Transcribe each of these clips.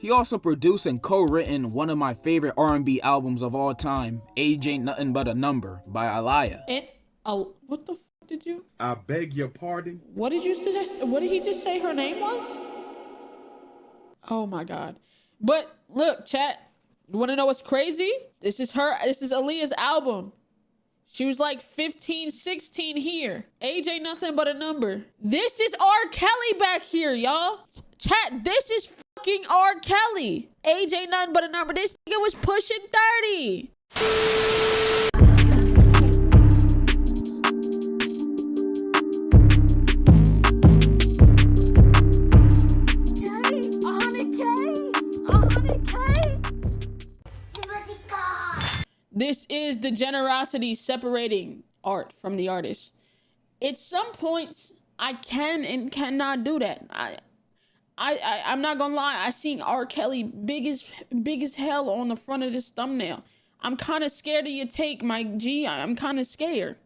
He also produced and co-written one of my favorite R&B albums of all time, Age Ain't Nothing But a Number by Aaliyah. What the fuck did you? I beg your pardon? What did you say? What did he just say her name was? Oh my God. But look, chat, you want to know what's crazy? This is Aaliyah's album. She was like 15, 16 here. Age ain't nothing but a number. This is R Kelly back here, y'all. Chat, this is fucking R Kelly. Age ain't nothing but a number. This nigga was pushing 30. This is the generosity separating art from the artist. At some points, I can and cannot do that. I'm not gonna lie. I seen R. Kelly big as hell on the front of this thumbnail. I'm kind of scared of your take, my G. I'm kind of scared.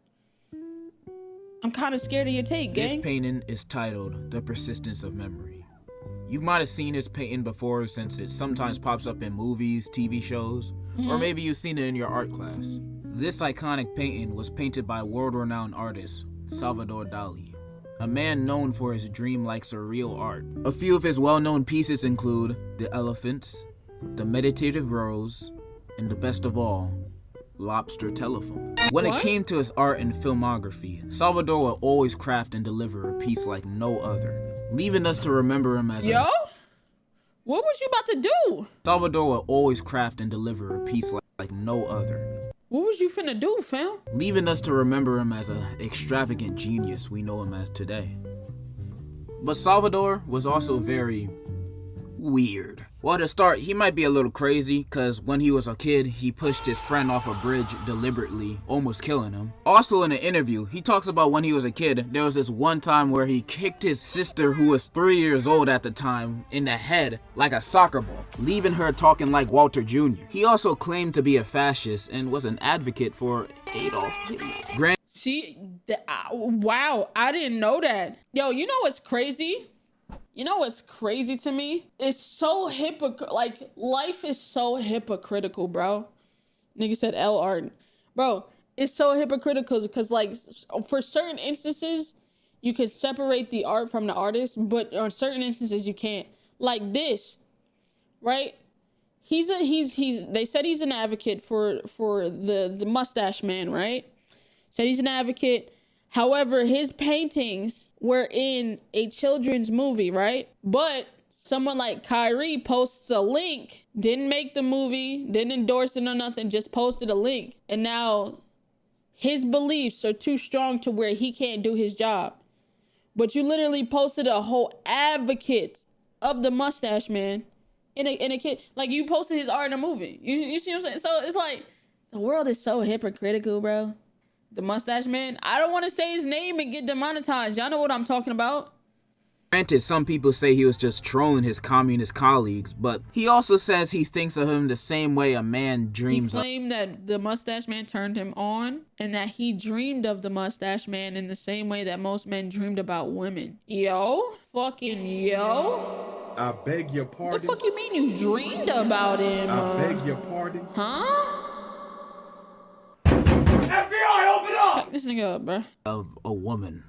I'm kind of scared of your take, gang. This painting is titled "The Persistence of Memory." You might have seen this painting before since it sometimes pops up in movies, TV shows, or maybe you've seen it in your art class. This iconic painting was painted by world-renowned artist Salvador Dali, a man known for his dream-like surreal art. A few of his well-known pieces include The Elephants, The Meditative Rose, and the best of all, Lobster Telephone. When it came to his art and filmography, Salvador would always craft and deliver a piece like no other, leaving us to remember him as Yo? What was you about to do? Salvador would always craft and deliver a piece like no other. What was you finna do, fam? Leaving us to remember him as an extravagant genius we know him as today. But Salvador was also very weird. Well, to start, he might be a little crazy, cause when he was a kid, he pushed his friend off a bridge deliberately, almost killing him. Also in an interview, he talks about when he was a kid, there was this one time where he kicked his sister, who was 3 years old at the time, in the head like a soccer ball, leaving her talking like Walter Jr. He also claimed to be a fascist and was an advocate for Adolf Hitler. Wow, I didn't know that. Yo, you know what's crazy? You know what's crazy to me? It's so life is so hypocritical, bro. Nigga said L art. Bro, it's so hypocritical because like for certain instances, you could separate the art from the artist, but on certain instances you can't. Like this, right? They said he's an advocate for the mustache man, right? Said he's an advocate. However, his paintings were in a children's movie, right? But someone like Kyrie posts a link, didn't make the movie, didn't endorse it or nothing, just posted a link. And now his beliefs are too strong to where he can't do his job. But you literally posted a whole advocate of the mustache man in a kid. Like you posted his art in a movie. You see what I'm saying? So it's like, the world is so hypocritical, bro. The mustache man. I don't want to say his name and get demonetized. Y'all know what I'm talking about. Granted, some people say he was just trolling his communist colleagues, but he also says he thinks of him the same way a man dreams of. He claimed that the mustache man turned him on and that he dreamed of the mustache man in the same way that most men dreamed about women. Yo. Fucking yo. I beg your pardon? What the fuck you mean you dreamed about him? I beg your pardon? Huh? FBI, open up! Fuck this nigga up, bro. Of a woman.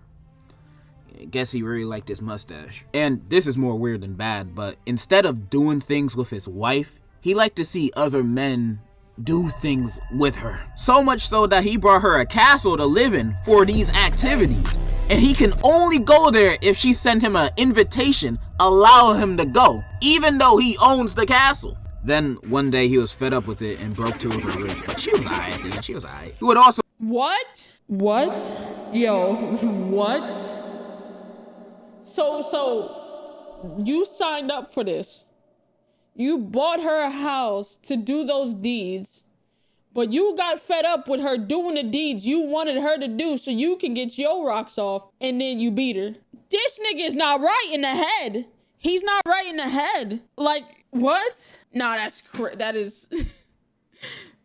I guess he really liked his mustache. And this is more weird than bad, but instead of doing things with his wife, he liked to see other men do things with her. So much so that he brought her a castle to live in for these activities. And he can only go there if she sent him an invitation, allow him to go, even though he owns the castle. Then one day he was fed up with it and broke two of her ribs, but she was alright at the end. She was alright. He would also— What? Yo, what? So you signed up for this. You bought her a house to do those deeds, but you got fed up with her doing the deeds you wanted her to do so you can get your rocks off, and then you beat her. This nigga is not right in the head. He's not right in the head. Like, what? Nah, that is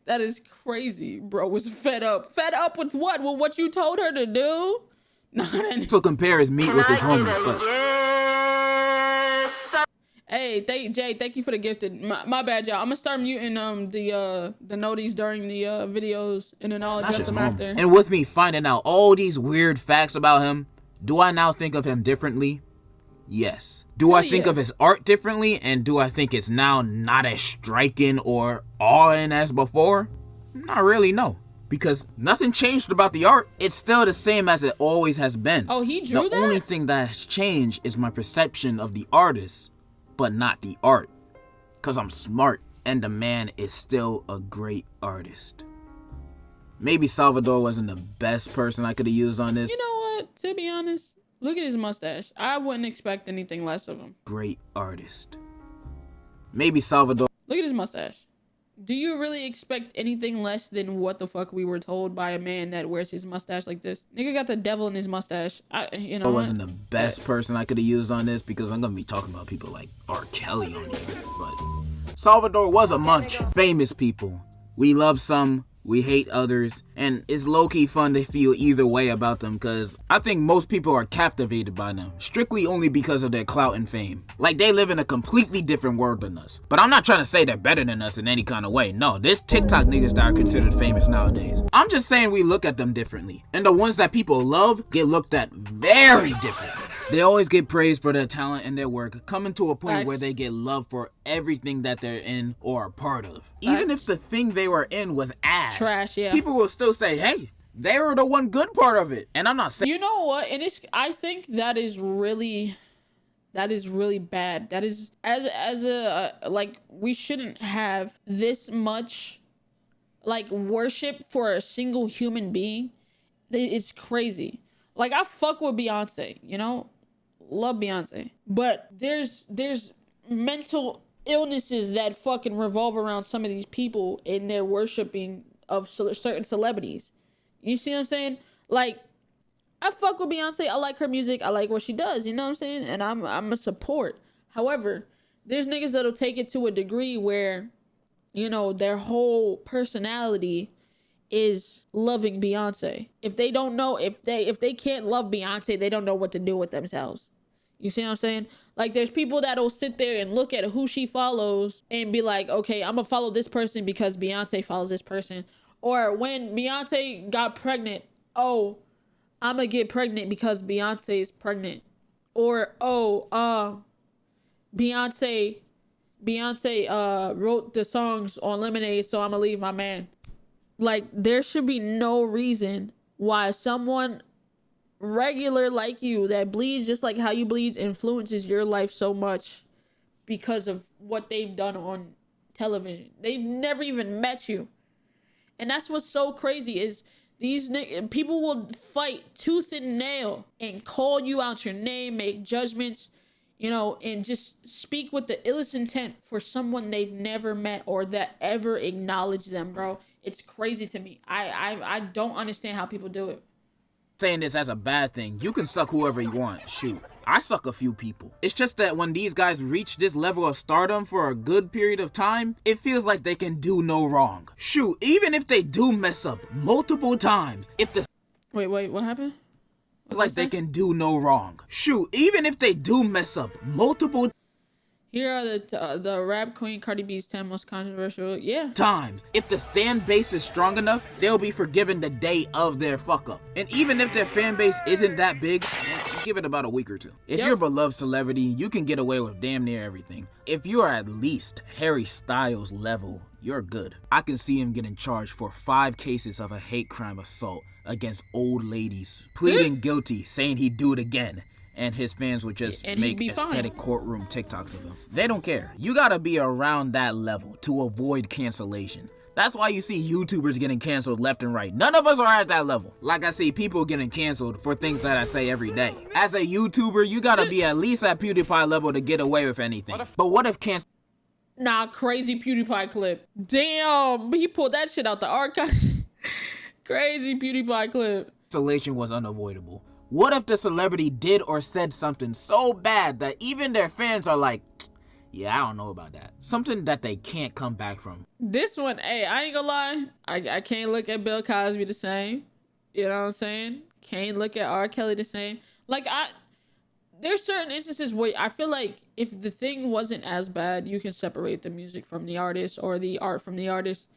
that is crazy, bro. Was fed up. Fed up with what? With what you told her to do? Nah, so compare his meat with his homies, but Hey, Jay, thank you for the gifted. My bad, y'all. I'm gonna start muting the noties during the videos, and then I'll That's address just them normal. after. And with me finding out all these weird facts about him, do I now think of him differently? Yes. Do I think of his art differently, and do I think it's now not as striking or awing as before? Not really, no. Because nothing changed about the art. It's still the same as it always has been. Oh, he drew that? The only thing that has changed is my perception of the artist, but not the art. Because I'm smart, and the man is still a great artist. Maybe Salvador wasn't the best person I could have used on this. You know what? To be honest, look at his mustache. I wouldn't expect anything less of him. Great artist. Maybe Salvador. Look at his mustache. Do you really expect anything less than what the fuck we were told by a man that wears his mustache like this? Nigga got the devil in his mustache. You know, wasn't the best person I could have used on this because I'm gonna be talking about people like R Kelly on here. But Salvador was a munch. Famous people. We love some, we hate others, and it's low-key fun to feel either way about them because I think most people are captivated by them, strictly only because of their clout and fame. Like they live in a completely different world than us. But I'm not trying to say they're better than us in any kind of way. No, there's TikTok niggas that are considered famous nowadays. I'm just saying we look at them differently. And the ones that people love get looked at very differently. They always get praised for their talent and their work, coming to a point where they get love for everything that they're in or are part of. Even if the thing they were in was ass, trash, yeah, people will still say, hey, they were the one good part of it. And I'm not saying, you know what, I think that is really bad. That is, as a like, we shouldn't have this much like worship for a single human being. It's crazy. Like, I fuck with Beyonce, you know, love Beyonce, but there's mental illnesses that fucking revolve around some of these people in their worshiping of certain celebrities. You see what I'm saying? Like, I fuck with Beyonce. I like her music. I like what she does. You know what I'm saying? And I'm a support. However, there's niggas that'll take it to a degree where, you know, their whole personality is loving Beyonce. If they don't know, if they can't love Beyonce, they don't know what to do with themselves. You see what I'm saying? Like, there's people that'll sit there and look at who she follows and be like, okay, I'm gonna follow this person because Beyonce follows this person. Or when Beyonce got pregnant, oh, I'm gonna get pregnant because Beyonce is pregnant. Or, Beyonce wrote the songs on Lemonade, so I'm gonna leave my man. Like, there should be no reason why someone regular like you that bleeds just like how you bleeds influences your life so much because of what they've done on television. They've never even met you. And that's what's so crazy is these people will fight tooth and nail and call you out your name, make judgments, you know, and just speak with the illest intent for someone they've never met or that ever acknowledged them, bro. It's crazy to me. I don't understand how people do it. Saying this as a bad thing. You can suck whoever you want. Shoot, I suck a few people. It's just that when these guys reach this level of stardom for a good period of time, it feels like they can do no wrong. Shoot, even if they do mess up multiple times, if the wait, what happened? It's like they can do no wrong. Shoot, even if they do mess up multiple here are the rap queen Cardi B's 10 most controversial, times. If the stand base is strong enough, they'll be forgiven the day of their fuck up. And even if their fan base isn't that big, give it about a week or two. If you're a beloved celebrity, you can get away with damn near everything. If you are at least Harry Styles level, you're good. I can see him getting charged for 5 cases of a hate crime assault against old ladies, pleading guilty, saying he'd do it again. And his fans would just make aesthetic courtroom TikToks of him. They don't care. You gotta be around that level to avoid cancellation. That's why you see YouTubers getting canceled left and right. None of us are at that level. Like I see people getting canceled for things that I say every day. As a YouTuber, you gotta be at least at PewDiePie level to get away with anything. But what if Nah, crazy PewDiePie clip. Damn, he pulled that shit out the archive. Crazy PewDiePie clip. Cancellation was unavoidable? What if the celebrity did or said something so bad that even their fans are like, yeah, I don't know about that. Something that they can't come back from. This one, hey, I ain't gonna lie. I can't look at Bill Cosby the same. You know what I'm saying? Can't look at R. Kelly the same. Like, there's certain instances where I feel like if the thing wasn't as bad, you can separate the music from the artist or the art from the artist.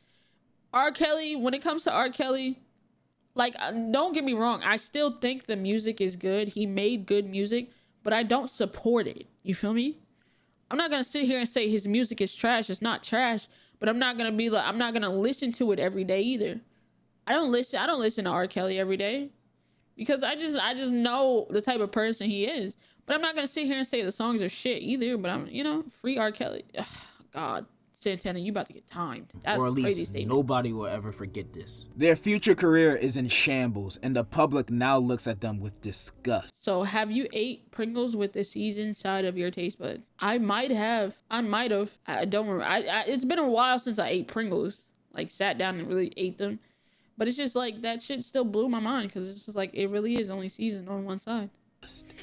R. Kelly, when it comes to R. Kelly, like, don't get me wrong, I still think the music is good. He made good music, but I don't support it. You feel me? I'm not gonna sit here and say his music is trash. It's not trash, but I'm not gonna listen to it every day either. I don't listen to R. Kelly every day because I just know the type of person he is. But I'm not gonna sit here and say the songs are shit either. But I'm, free R. Kelly. Ugh, God. Santana, you about to get timed. That's or at a crazy least statement. nobody will ever forget this. Their future career is in shambles, and the public now looks at them with disgust. So have you ate Pringles with the seasoned side of your taste buds? I might have. I don't remember. It's been a while since I ate Pringles. Like, sat down and really ate them. But it's just like, that shit still blew my mind because it's just like, it really is only seasoned on one side.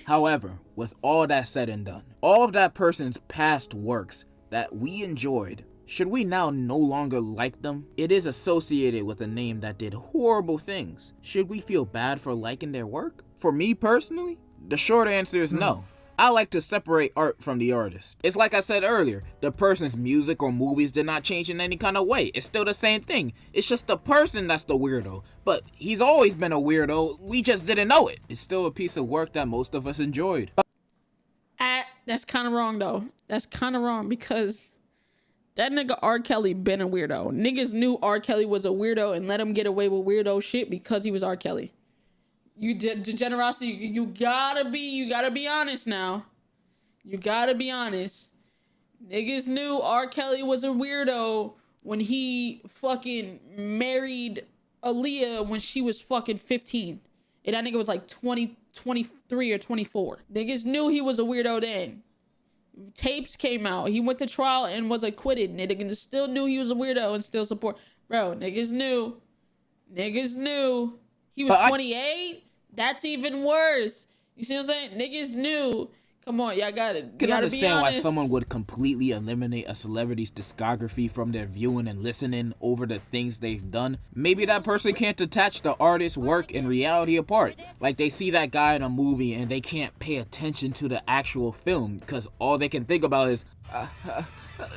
However, with all that said and done, all of that person's past works that we enjoyed, should we now no longer like them? It is associated with a name that did horrible things. Should we feel bad for liking their work? For me personally, the short answer is no. I like to separate art from the artist. It's like I said earlier, the person's music or movies did not change in any kind of way. It's still the same thing. It's just the person that's the weirdo. But he's always been a weirdo, we just didn't know it. It's still a piece of work that most of us enjoyed. That's kind of wrong though. That's kind of wrong because that nigga R. Kelly been a weirdo. Niggas knew R. Kelly was a weirdo and let him get away with weirdo shit because he was R. Kelly. You did generosity. You gotta be honest now. You gotta be honest. Niggas knew R. Kelly was a weirdo when he fucking married Aaliyah when she was fucking 15. And that nigga was like 23 or 24. Niggas knew he was a weirdo then. Tapes came out. He went to trial and was acquitted. Niggas still knew he was a weirdo and still support. Bro, niggas knew. He was 28. That's even worse. You see what I'm saying? Niggas knew. Come on, y'all got it. I can understand why someone would completely eliminate a celebrity's discography from their viewing and listening over the things they've done. Maybe that person can't detach the artist's work and reality apart. Like, they see that guy in a movie and they can't pay attention to the actual film because all they can think about is,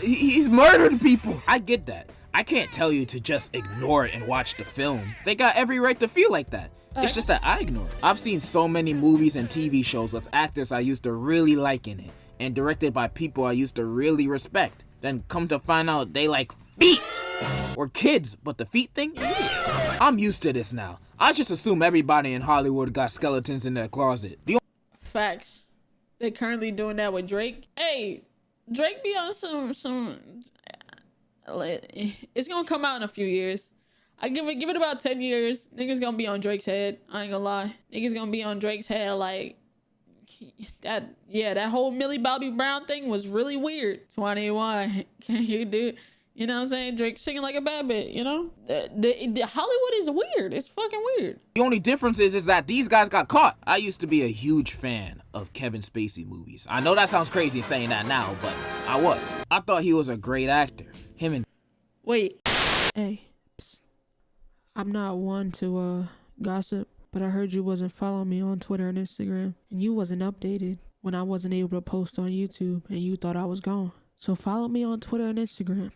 he's murdered people. I get that. I can't tell you to just ignore it and watch the film. They got every right to feel like that. It's just that I ignore it. I've seen so many movies and TV shows with actors I used to really like in it, and directed by people I used to really respect. Then come to find out they like feet! Or kids, but the feet thing? I'm used to this now. I just assume everybody in Hollywood got skeletons in their closet. Facts. They're currently doing that with Drake. Hey, Drake be on some... It's gonna come out in a few years. I give it about 10 years. Niggas gonna be on Drake's head. I ain't gonna lie. Niggas gonna be on Drake's head like that. Yeah, that whole Millie Bobby Brown thing was really weird. 21. Can you do? You know what I'm saying? Drake singing like a bad bitch. You know, the Hollywood is weird. It's fucking weird. The only difference is that these guys got caught. I used to be a huge fan of Kevin Spacey movies. I know that sounds crazy saying that now, but I was. I thought he was a great actor. Him and wait. Hey. I'm not one to gossip, but I heard you wasn't following me on Twitter and Instagram, and you wasn't updated when I wasn't able to post on YouTube, and you thought I was gone. So follow me on Twitter and Instagram.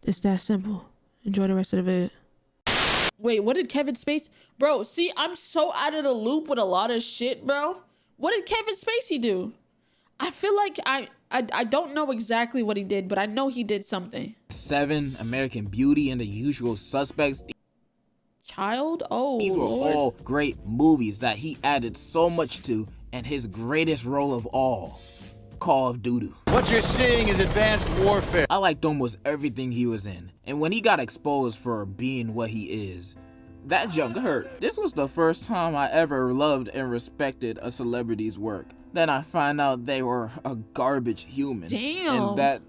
It's that simple. Enjoy the rest of the vid. Wait, what did Kevin Spacey... Bro, see, I'm so out of the loop with a lot of shit, bro. What did Kevin Spacey do? I feel like I don't know exactly what he did, but I know he did something. 7, American Beauty, and The Usual Suspects. Child? Oh, these were Lord. all great movies that he added so much to, and his greatest role of all, Call of Duty. What you're seeing is advanced warfare. I liked almost everything he was in, and when he got exposed for being what he is, that junk hurt. This was the first time I ever loved and respected a celebrity's work. Then I find out they were a garbage human. Damn. And that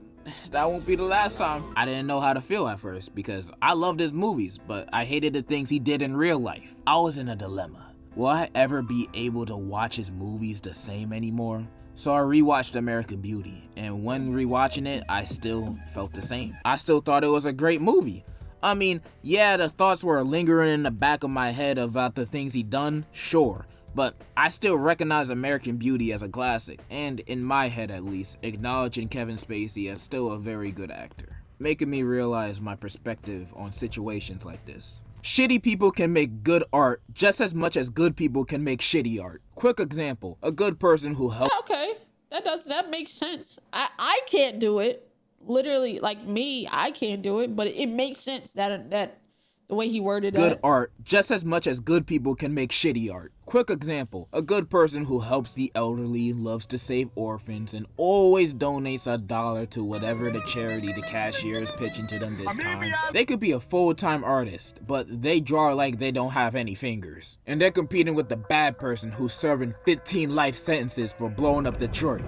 won't be the last time. I didn't know how to feel at first because I loved his movies, but I hated the things he did in real life. I was in a dilemma. Will I ever be able to watch his movies the same anymore? So I rewatched American Beauty, and when rewatching it, I still felt the same. I still thought it was a great movie. I mean, yeah, the thoughts were lingering in the back of my head about the things he done, sure. But I still recognize American Beauty as a classic, and in my head at least, acknowledging Kevin Spacey as still a very good actor, making me realize my perspective on situations like this. Shitty people can make good art just as much as good people can make shitty art. Quick example, a good person who helps. Okay, that makes sense. I can't do it. Literally, like me, I can't do it, but it makes sense that the way he worded Good that. art just as much as good people can make shitty art. Quick example, a good person who helps the elderly, loves to save orphans, and always donates $1 to whatever the charity the cashier is pitching to them this time. They could be a full-time artist, but they draw like they don't have any fingers. And they're competing with the bad person who's serving 15 life sentences for blowing up Detroit,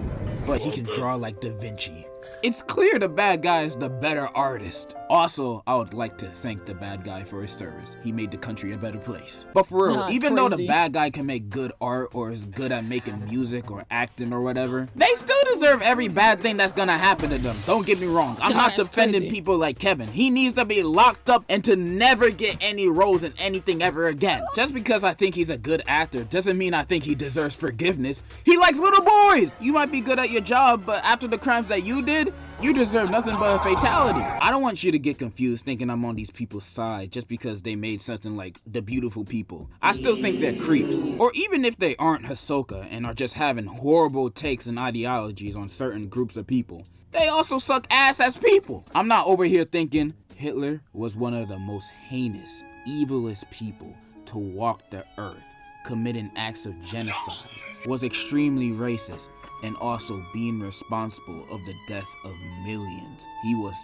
but he can draw like Da Vinci. It's clear the bad guy is the better artist. Also, I would like to thank the bad guy for his service. He made the country a better place. But for real, even though the bad guy can make good art or is good at making music or acting or whatever, they still deserve every bad thing that's gonna happen to them. Don't get me wrong. I'm not defending people like Kevin. He needs to be locked up and to never get any roles in anything ever again. Just because I think he's a good actor doesn't mean I think he deserves forgiveness. He likes little boys. You might be good at your job, but after the crimes that you did, you deserve nothing but a fatality. I don't want you to get confused thinking I'm on these people's side just because they made something like The Beautiful People. I still think they're creeps. Or even if they aren't Hisoka and are just having horrible takes and ideologies on certain groups of people, they also suck ass as people. I'm not over here thinking Hitler was one of the most heinous, evilest people to walk the earth, committing acts of genocide, was extremely racist, and also being responsible of the death of millions. He was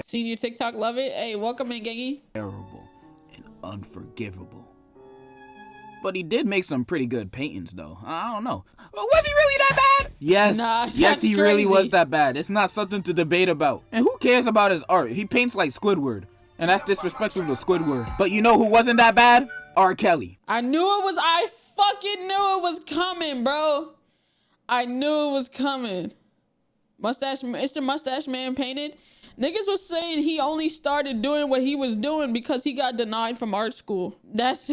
Seen your TikTok, love it. Hey, welcome in, Gangy. terrible and unforgivable. But he did make some pretty good paintings though. I don't know. Was he really that bad? Yes. Nah, yes, he really crazy. was that bad. It's not something to debate about. And who cares about his art? He paints like Squidward. And that's disrespectful to Squidward. But you know who wasn't that bad? R. Kelly. I fucking knew it was coming, bro. I knew it was coming. Mr. Mustache Man painted. Niggas was saying he only started doing what he was doing because he got denied from art school. That's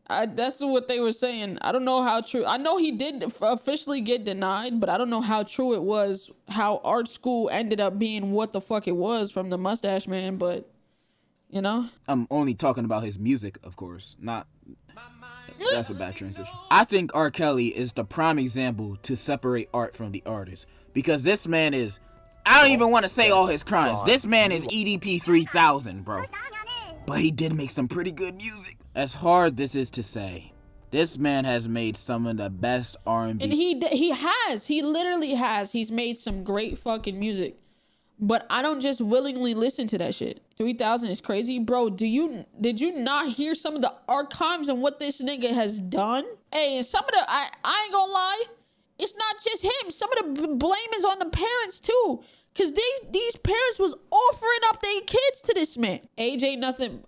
that's what they were saying. I don't know how true. I know he did officially get denied, but I don't know how true it was, how art school ended up being what the fuck it was from the Mustache Man, but you know? I'm only talking about his music, of course, not... That's a bad transition. I think R. Kelly is the prime example to separate art from the artist. Because this man is... I don't even want to say all his crimes. This man is EDP 3000, bro. But he did make some pretty good music. As hard this is to say, this man has made some of the best R&B. And he literally has. He's made some great fucking music. But I don't just willingly listen to that shit. 3000 is crazy. Bro, did you not hear some of the archives and what this nigga has done? Hey, and some of the, I ain't gonna lie, it's not just him. Some of the blame is on the parents too. Cause these parents was offering up their kids to this man. Age ain't nothing.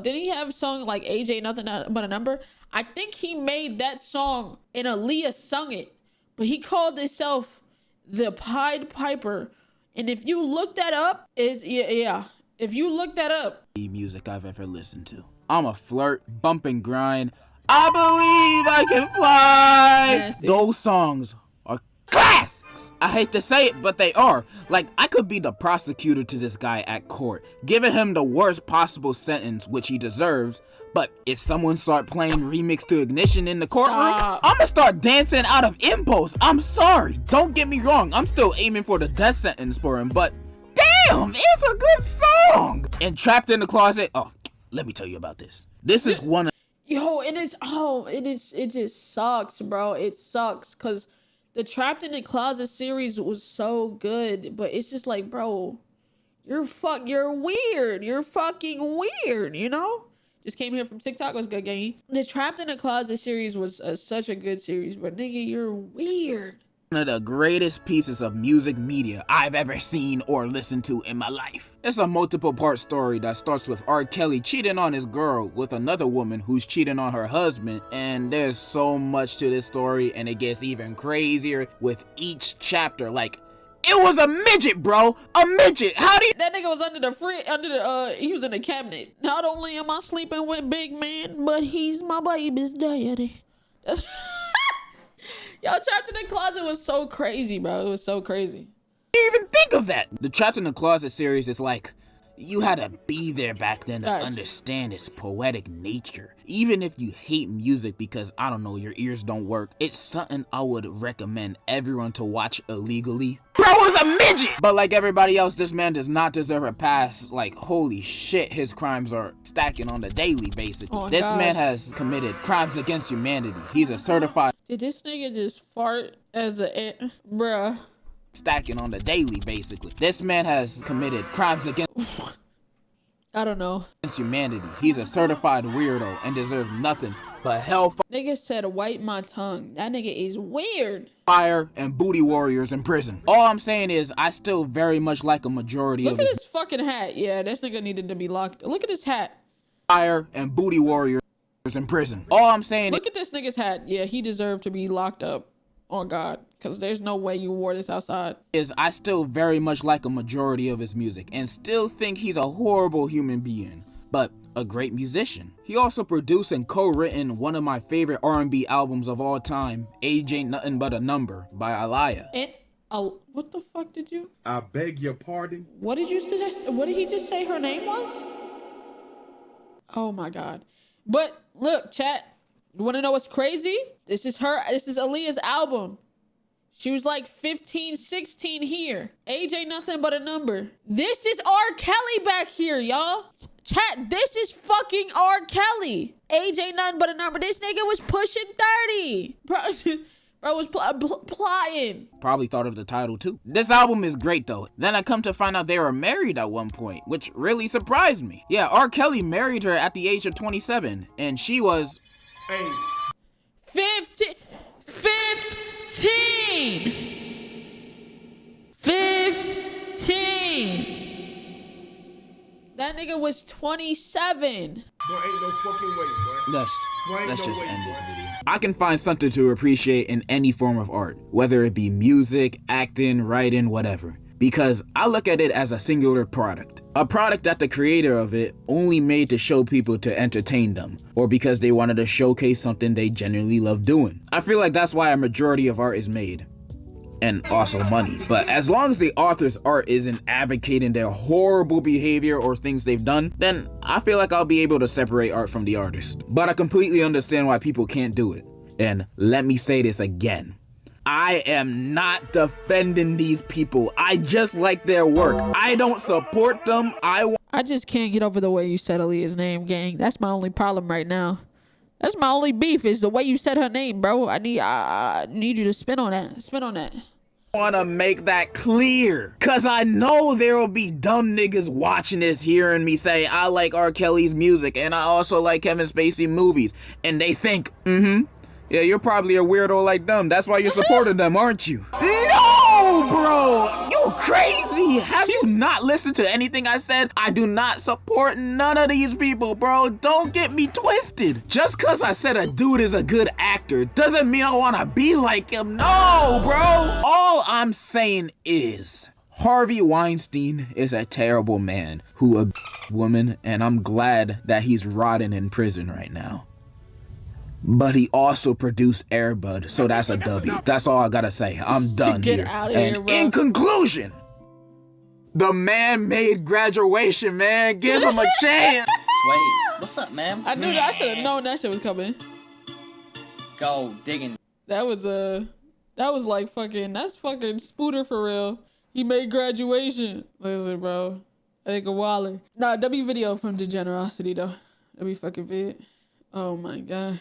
Did he have a song like Age Ain't Nothing But a Number? I think he made that song and Aaliyah sung it. But he called himself the Pied Piper. And if you look that up, if you look that up, music I've ever listened to. I'm a flirt, bump and grind. I believe I can fly. Nasty. Those songs are classics. I hate to say it, but they are. Like, I could be the prosecutor to this guy at court, giving him the worst possible sentence, which he deserves. But if someone start playing Remix to Ignition in the courtroom, Stop. I'm gonna start dancing out of impulse. I'm sorry. Don't get me wrong. I'm still aiming for the death sentence for him, but damn, it's a good song. And Trapped in the Closet. Oh, let me tell you about this. This is one of... yo, it just sucks, bro. It sucks because the Trapped in the Closet series was so good, but it's just like, bro, you're weird. You're fucking weird, you know? Just came here from TikTok. Was good, gang. The Trapped in the Closet series was such a good series, but nigga, you're weird. one of the greatest pieces of music media I've ever seen or listened to in my life. It's a multiple part story that starts with R. Kelly cheating on his girl with another woman who's cheating on her husband, and there's so much to this story, and it gets even crazier with each chapter. Like, It was a midget, bro. A midget. How do you... That nigga was under the he was in the cabinet. Not only am I sleeping with big man, but he's my baby's daddy. Yo, Trapped in the Closet was so crazy, bro. It was so crazy. even think of that? The Trapped in the Closet series is like, you had to be there back then to understand its poetic nature. Even if you hate music because, I don't know, your ears don't work, it's something I would recommend everyone to watch illegally. Bro was a midget! But like everybody else, this man does not deserve a pass. Like, holy shit, his crimes are stacking on the daily, basically. Oh, this God. man has committed crimes against humanity. He's a certified... Did this nigga just fart as a... Bruh. Stacking on the daily, basically. This man has committed crimes against... I don't know. humanity. He's a certified weirdo and deserves nothing but hell, Nigga said wipe my tongue. That nigga is weird. fire, and booty warriors in prison. All I'm saying is, I still very much like a majority Look of at his his fucking hat. Yeah, this nigga needed to be locked. Look at his hat. fire and booty warriors in prison. All I'm saying Look at this nigga's hat. Yeah, he deserved to be locked up. Oh God, because there's no way you wore this outside. is I still very much like a majority of his music and still think he's a horrible human being, but a great musician. He also produced and co-written one of my favorite R&B albums of all time, Age Ain't Nothing But a Number by Aaliyah. And what the fuck did you? I beg your pardon. What did you suggest? What did he just say her name was? Oh my God. But look, chat, you want to know what's crazy? This is Aaliyah's album. She was like 15, 16 here. Age ain't nothing but a number. This is R. Kelly back here, y'all. Chat, this is fucking R. Kelly. Age ain't nothing but a number. This nigga was pushing 30. Bro was plying. Probably thought of the title too. This album is great though. Then I come to find out they were married at one point, which really surprised me. Yeah, R. Kelly married her at the age of 27, and she was... Hey. 15. That nigga was 27. Boy, ain't no fucking way, boy. Let's just end this video. I can find something to appreciate in any form of art, whether it be music, acting, writing, whatever. Because I look at it as a singular product. A product that the creator of it only made to show people to entertain them, or because they wanted to showcase something they genuinely love doing. I feel like that's why a majority of art is made. And also money. But as long as the author's art isn't advocating their horrible behavior or things they've done, then I feel like I'll be able to separate art from the artist. But I completely understand why people can't do it. And let me say this again. I am not defending these people. I just like their work. I don't support them. I just can't get over the way you said Aaliyah's name, gang. That's my only problem right now. That's my only beef is the way you said her name, bro. I need you to spin on that. Spin on that. want to make that clear. Cause I know there will be dumb niggas watching this, hearing me say I like R. Kelly's music and I also like Kevin Spacey movies. And they think, yeah, you're probably a weirdo like them. That's why you're supporting them, aren't you? No, bro! You crazy! Have you not listened to anything I said? I do not support none of these people, bro. Don't get me twisted. Just cause I said a dude is a good actor doesn't mean I wanna be like him. No, bro! All I'm saying is, Harvey Weinstein is a terrible man who a woman, and I'm glad that he's rotting in prison right now. But he also produced Air Bud, so that's a W. That's all I gotta say. I'm done Get here. out of And here, bro. in conclusion, the man made graduation, man. Give him a chance. Wait, what's up, man? I knew that. I should have known that shit was coming. Go digging. That was like fucking, that's fucking Spooter for real. He made graduation. Listen, bro. I think a Waller. Nah, W video from Degenerosity though. That'd be fucking vid. Oh my God.